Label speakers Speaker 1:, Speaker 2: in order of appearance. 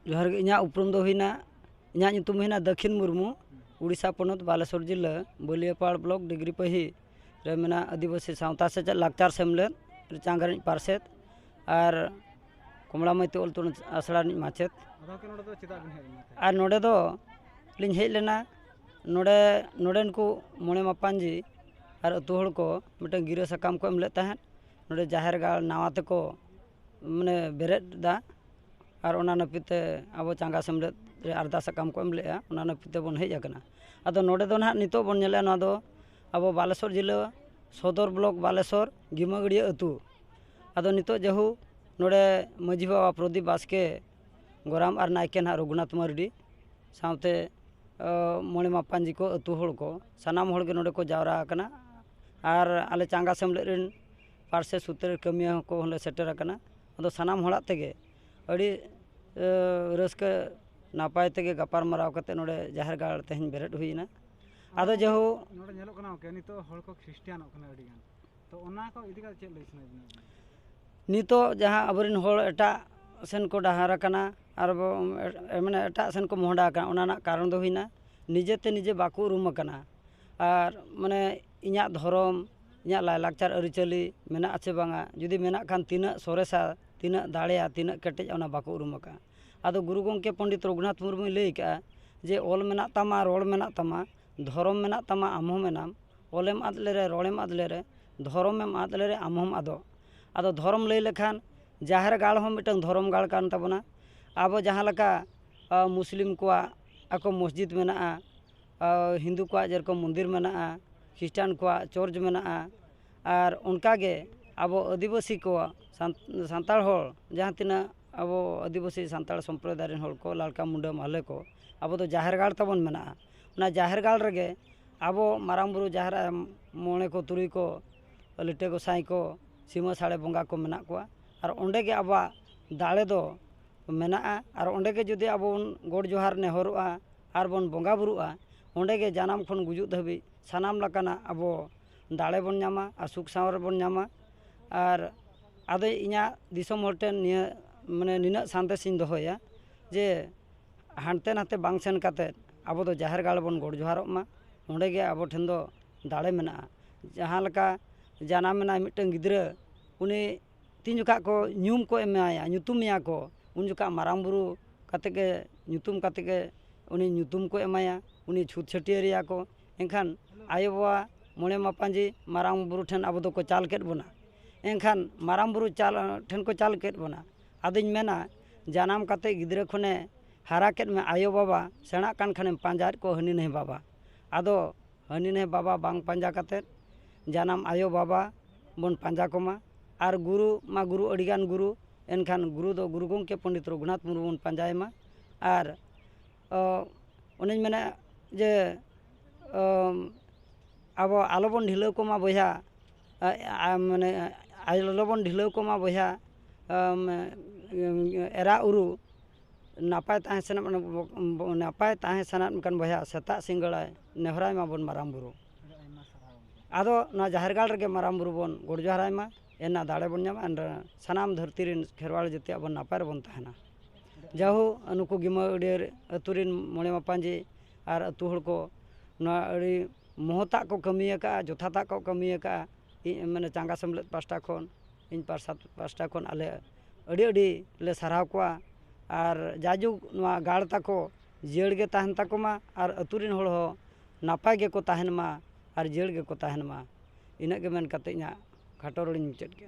Speaker 1: जोहार गे इᱧᱟᱹᱜ ᱩᱯᱨᱩᱢ ᱫᱚ ᱦᱩᱭᱱᱟ ᱤᱧᱟᱹᱜ ᱧᱩᱛᱩᱢ ᱦᱩᱭᱱᱟ ᱫᱚᱠᱷᱤᱱ ᱢᱩᱨᱢᱩ उड़ीसा पनत बालेश्वर जिला बलियापाड़ ब्लॉक डिग्रीपही रे मेना आदिवासी सावता से लाकचार सेमलेद चांगरनी पार्षद और कमला मैती ओल तुन आसड़ा माचेद और नोडे दो लिंग हेज लेना नोडे नोडेन को मोणे मापांजी और अतु हड़ को मिटन गिरा साकाम को एमले तहन नोडे जाहेर गाल नावा तेको माने बेरेद दा और ओना नपिते अब चांगा सेमलेद आरदा साकाम को एमले ओना नपिते बन हेज आकना अदो नोडे दो ना नितो बन नेले ना दो अब बालेश्वर जिला सदर ब्लॉक बालेश्वर गिमागड़िया अतु अदो नितो जहू नोडे मजी बाबा प्रदीप बास्के गोराम और नायके ना रघुनाथ मरडी सावते मोणे मापांजी को अतु हड़ को सानाम हड़ के नोडे को जावरा आकना और आले चांगा सेमले रेन पार्से सूत्र कमिया को हले सेटर आकना अदो सानाम हड़ा तेगे अड़ी रस्के नापाय तेगे गपार मराव कते नोडे जाहेर गाड़ तेहन बेरेद हुईना आदो जहू
Speaker 2: नोडे नेलो कना ओके नितो हड़ को ख्रिस्टियान ओकना अड़ी गान तो ओना को इदी का चेक लई सनाइना
Speaker 1: नितो जहां अबरिन हड़ एटा सेन को डहार कना और माने एटा सेन को मोहडा कना ओना ना कारण दो हुईना निजेते निजे बाको उरुम कना और माने इᱧᱟ धर्म इᱧा लायलाकचार अरिचली मेना आछे बांगा जुदी मेना खान तिना सोरेसा तिना दाड़ेया तिना केटेज ओना बाको उरुम का आदो गुरु गंके पंडित रघुनाथ मुर्मू लई का जे ओल मेना तमा रोड मेना तमा धर्म मेना तमा आमहो मेनाम ओलेम आदले रे रोड़ेम आदले रे धर्मम आदले रे आमहोम आदो आदो धर्म लई लेखान जाहेर गाड़ हो मिटन धर्म गाड़ कान तबना अब जहाँ लका मुस्लिम को आको मस्जिद मेना हिंदू को जेरकम मंदिर मेना ख्रिस्टान को चर्च मेना और उनकागे अब आदिवासी को सांताल होड़ जहाँ तिना अब आदिवासी सांताल संप्रदाय रेन होड़ को लालका मुंडा माले को अब तो जाहेर गाड़ तबन मेना ना जाहेर गाड़ रगे अब मारांग बुरु जाहेर मोणे को तुरुई को लिटे को साई को सीमा साड़े बंगा को मेना को और ओंडे के अब दाड़े दो मेना और ओंडे के जुदी अब गोड़ जोहार नेहरोआ और बन बंगा बुरुआ ओंडे के जानाम खन गुजुग धाबी सानाम लकाना अब दाड़े बन नामा और सुख सावर बन नामा और आदो इñा दिसम हॉटेल निया माने निना सांदेसिन दोहया जे हानते नाते बांग सेन काते अब दो जाहेर गाड़ बन गोड़ जोहारोग मा ओंडे के अब ठेन दो दाड़े मेना जहाँ लका जाना मेना मिटन गिद्रा उनी तीन जुका को न्यूम को एमाया ᱧᱩᱛᱩᱢᱮᱭᱟ को उन जुका मारांग बुरु काते के ᱧᱩᱛᱩᱢ काते के उनी ᱧᱩᱛᱩᱢ को एमाया उनी छूत छटियरिया को एनखान आयो बाबा मोणे मापांजी मारांग बुरु ठेन अब दो को चाल केट बना एनखान मारांग बुरु चाल ठेन को चाल केट बना आदिन मेना जानाम काते गिद्रा खने हारा केट में आयो बाबा सेणा कान खाने पांजार को हनी नहीं बाबा आदो हनी नहीं बाबा बांग पांजा काते जानाम आयो बाबा बन पांजा को मा और गुरु मा गुरु अड़ीगान गुरु एनखान गुरु दो गुरु गंके पंडित रघुनाथ मुर्मू बन पांजायमा और उन्हें मैंने जे अब आलोबन ढिलो को मा बया माने आलोबन ढिलो को मा बया एरा उरु नापाय ताहे सना नापाय ताहे सना कन बया सेता सिंगड़ाय नेहराय मा बन मारांग बुरु आदो ना जाहेर गाड़ रगे मारांग बुरु बन गोड़ जोहाराय मा एना दाड़े बन नामा सानाम धरती रेन खेरवाड़ जते अब नापाय बन तहना जाहू नुकु गिमागड़िया अतुरिन मोणे मापांजी और अतु हड़ को ना अड़ी मोहता को कमी का जोथाता को कमी का माने चांगा सेमलेद पास्टा खन इन पास्टा खन आले अड़ी अड़ी ले साराव को और जाजुग नवा गाड़ ताको जियड़ गे ताहन ताको मा और अतुरिन हड़ हो नापाय गे को ताहन मा और जियड़ गे को ताहन मा इना के मेन कते इñा खाटो रड़िन मुचाद के।